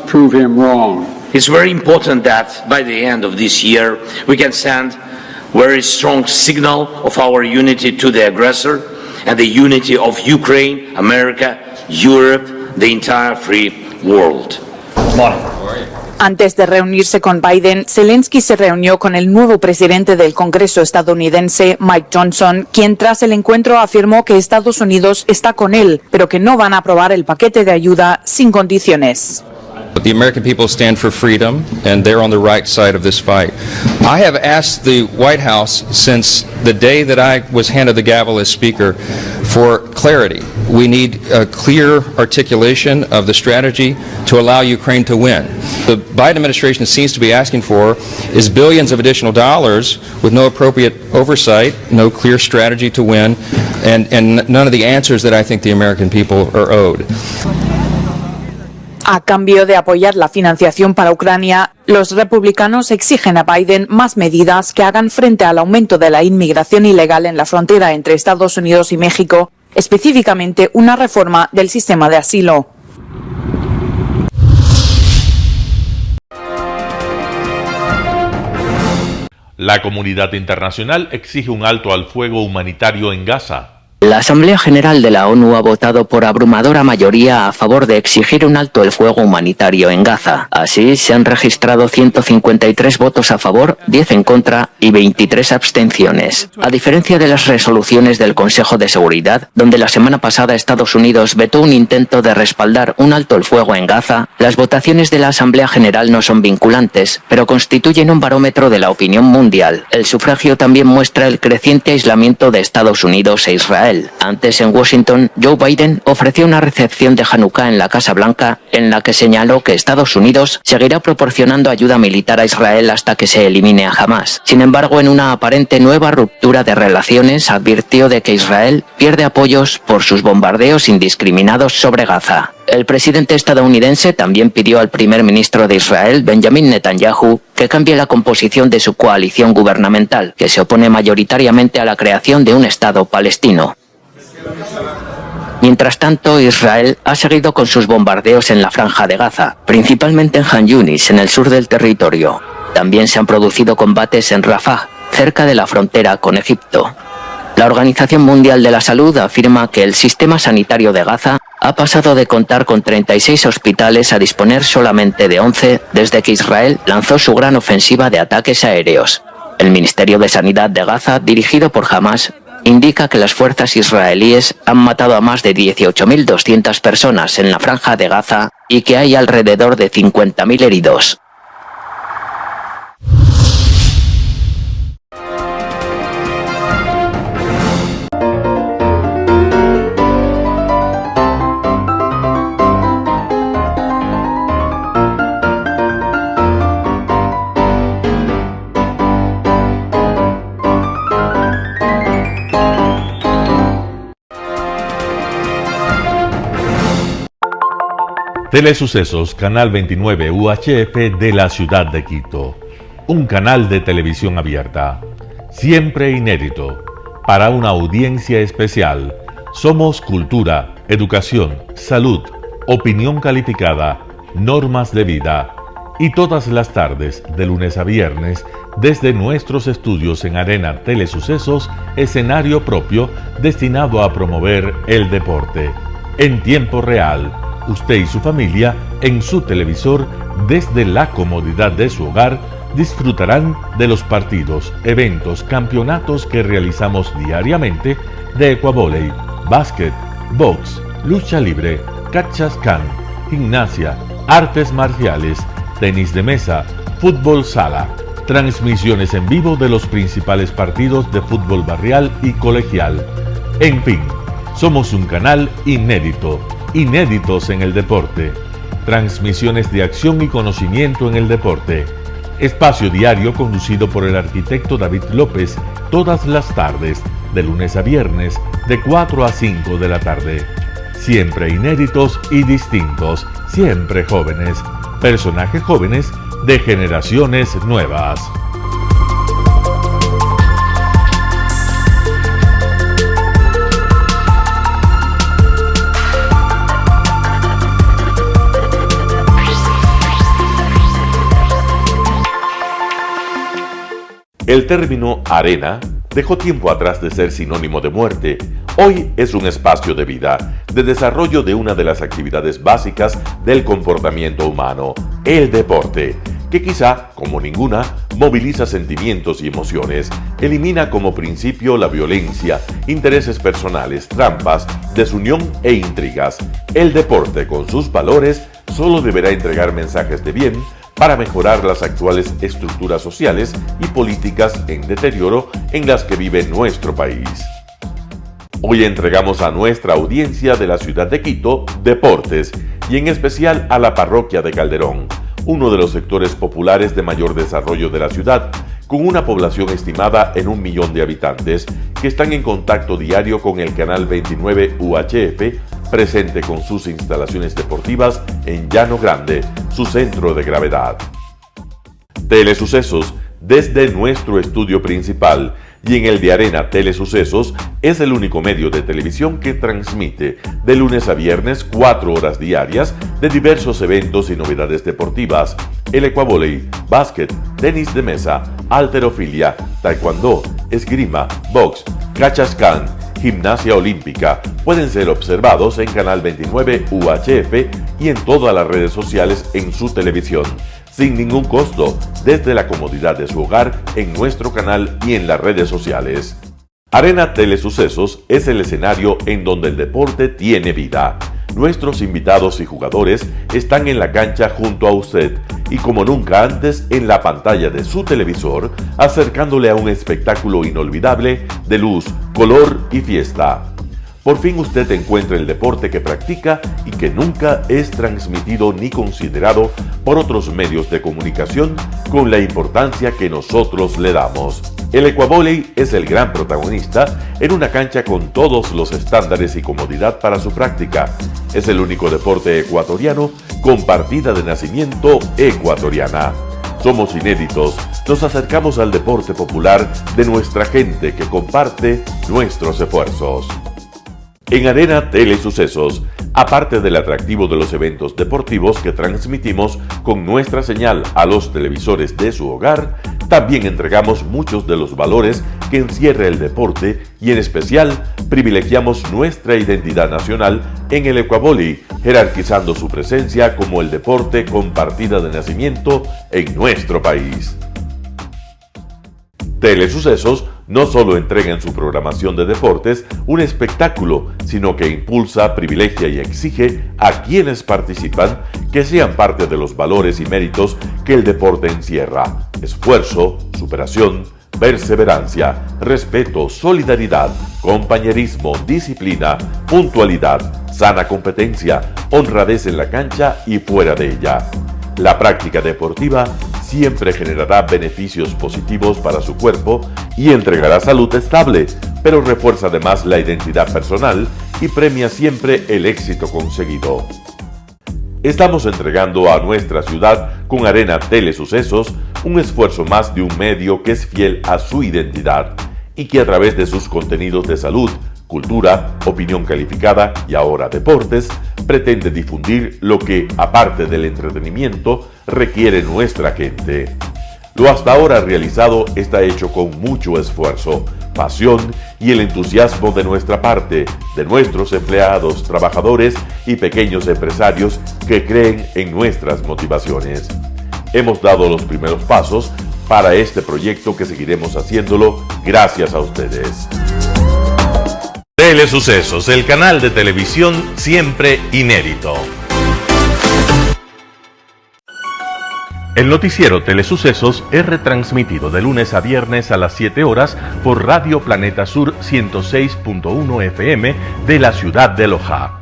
prove him wrong. It's very important that by the end of this year we can send a very strong signal of our unity to the aggressor and the unity of Ukraine, America, Europe, the entire free world. Morning. Antes de reunirse con Biden, Zelensky se reunió con el nuevo presidente del Congreso estadounidense, Mike Johnson, quien tras el encuentro afirmó que Estados Unidos está con él, pero que no van a aprobar el paquete de ayuda sin condiciones. The American people stand for freedom, and they're on the right side of this fight. I have asked the White House since the day that I was handed the gavel as Speaker for clarity. We need a clear articulation of the strategy to allow Ukraine to win. The Biden administration seems to be asking for is billions of additional dollars with no appropriate oversight, no clear strategy to win, and none of the answers that I think the American people are owed. A cambio de apoyar la financiación para Ucrania, los republicanos exigen a Biden más medidas que hagan frente al aumento de la inmigración ilegal en la frontera entre Estados Unidos y México, específicamente una reforma del sistema de asilo. La comunidad internacional exige un alto al fuego humanitario en Gaza. La Asamblea General de la ONU ha votado por abrumadora mayoría a favor de exigir un alto el fuego humanitario en Gaza. Así, se han registrado 153 votos a favor, 10 en contra y 23 abstenciones. A diferencia de las resoluciones del Consejo de Seguridad, donde la semana pasada Estados Unidos vetó un intento de respaldar un alto el fuego en Gaza, las votaciones de la Asamblea General no son vinculantes, pero constituyen un barómetro de la opinión mundial. El sufragio también muestra el creciente aislamiento de Estados Unidos e Israel. Antes, en Washington, Joe Biden ofreció una recepción de Hanukkah en la Casa Blanca en la que señaló que Estados Unidos seguirá proporcionando ayuda militar a Israel hasta que se elimine a Hamás. Sin embargo, en una aparente nueva ruptura de relaciones, advirtió de que Israel pierde apoyos por sus bombardeos indiscriminados sobre Gaza. El presidente estadounidense también pidió al primer ministro de Israel, Benjamin Netanyahu, que cambie la composición de su coalición gubernamental, que se opone mayoritariamente a la creación de un Estado palestino. Mientras tanto, Israel ha seguido con sus bombardeos en la Franja de Gaza, principalmente en Han Yunis, en el sur del territorio. También se han producido combates en Rafah, cerca de la frontera con Egipto. La Organización Mundial de la Salud afirma que el sistema sanitario de Gaza ha pasado de contar con 36 hospitales a disponer solamente de 11 desde que Israel lanzó su gran ofensiva de ataques aéreos. El Ministerio de Sanidad de Gaza, dirigido por Hamás, indica que las fuerzas israelíes han matado a más de 18.200 personas en la Franja de Gaza y que hay alrededor de 50.000 heridos. Telesucesos, Canal 29 UHF de la ciudad de Quito. Un canal de televisión abierta. Siempre inédito. Para una audiencia especial. Somos cultura, educación, salud, opinión calificada, normas de vida. Y todas las tardes, de lunes a viernes, desde nuestros estudios en Arena Telesucesos, escenario propio destinado a promover el deporte. En tiempo real. Usted y su familia, en su televisor, desde la comodidad de su hogar, disfrutarán de los partidos, eventos, campeonatos que realizamos diariamente de ecuavóley, básquet, box, lucha libre, cachascán, gimnasia, artes marciales, tenis de mesa, fútbol sala, transmisiones en vivo de los principales partidos de fútbol barrial y colegial. En fin, somos un canal inédito. Inéditos en el deporte, transmisiones de acción y conocimiento en el deporte, espacio diario conducido por el arquitecto David López todas las tardes, de lunes a viernes, de 4 a 5 de la tarde. Siempre inéditos y distintos, siempre jóvenes, personajes jóvenes de generaciones nuevas. El término arena dejó tiempo atrás de ser sinónimo de muerte. Hoy es un espacio de vida, de desarrollo de una de las actividades básicas del comportamiento humano, el deporte, que quizá, como ninguna, moviliza sentimientos y emociones, elimina como principio la violencia, intereses personales, trampas, desunión e intrigas. El deporte, con sus valores, solo deberá entregar mensajes de bien para mejorar las actuales estructuras sociales y políticas en deterioro en las que vive nuestro país. Hoy entregamos a nuestra audiencia de la ciudad de Quito deportes, y en especial a la parroquia de Calderón, uno de los sectores populares de mayor desarrollo de la ciudad, con una población estimada en 1 millón de habitantes, que están en contacto diario con el canal 29 UHF, presente con sus instalaciones deportivas en Llano Grande, su centro de gravedad. Telesucesos, desde nuestro estudio principal y en el de Arena Telesucesos, es el único medio de televisión que transmite de lunes a viernes 4 horas diarias de diversos eventos y novedades deportivas: el ecuavóley, básquet, tenis de mesa, halterofilia, taekwondo, esgrima, box, cachascán, gimnasia olímpica. Pueden ser observados en Canal 29 UHF y en todas las redes sociales en su televisión, sin ningún costo, desde la comodidad de su hogar, en nuestro canal y en las redes sociales. Arena Telesucesos es el escenario en donde el deporte tiene vida. Nuestros invitados y jugadores están en la cancha junto a usted y como nunca antes en la pantalla de su televisor, acercándole a un espectáculo inolvidable de luz, color y fiesta. Por fin usted encuentra el deporte que practica y que nunca es transmitido ni considerado por otros medios de comunicación con la importancia que nosotros le damos. El ecuavóley es el gran protagonista en una cancha con todos los estándares y comodidad para su práctica. Es el único deporte ecuatoriano con partida de nacimiento ecuatoriana. Somos inéditos, nos acercamos al deporte popular de nuestra gente que comparte nuestros esfuerzos. En Arena Telesucesos, aparte del atractivo de los eventos deportivos que transmitimos con nuestra señal a los televisores de su hogar, también entregamos muchos de los valores que encierra el deporte y en especial privilegiamos nuestra identidad nacional en el ecuavóley, jerarquizando su presencia como el deporte con partida de nacimiento en nuestro país. Telesucesos no solo entrega en su programación de deportes un espectáculo, sino que impulsa, privilegia y exige a quienes participan que sean parte de los valores y méritos que el deporte encierra: esfuerzo, superación, perseverancia, respeto, solidaridad, compañerismo, disciplina, puntualidad, sana competencia, honradez en la cancha y fuera de ella. La práctica deportiva siempre generará beneficios positivos para su cuerpo y entregará salud estable, pero refuerza además la identidad personal y premia siempre el éxito conseguido. Estamos entregando a nuestra ciudad con Arena Telesucesos un esfuerzo más de un medio que es fiel a su identidad y que a través de sus contenidos de salud, cultura, opinión calificada y ahora deportes, pretende difundir lo que, aparte del entretenimiento, requiere nuestra gente. Lo hasta ahora realizado está hecho con mucho esfuerzo, pasión y el entusiasmo de nuestra parte, de nuestros empleados, trabajadores y pequeños empresarios que creen en nuestras motivaciones. Hemos dado los primeros pasos para este proyecto que seguiremos haciéndolo gracias a ustedes. Telesucesos, el canal de televisión siempre inédito. El noticiero Telesucesos es retransmitido de lunes a viernes a las 7 horas por Radio Planeta Sur 106.1 FM de la ciudad de Loja.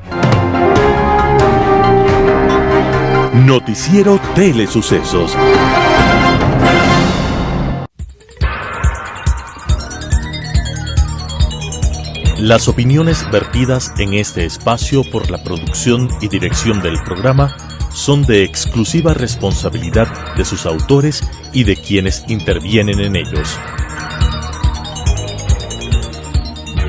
Noticiero Telesucesos. Las opiniones vertidas en este espacio por la producción y dirección del programa son de exclusiva responsabilidad de sus autores y de quienes intervienen en ellos.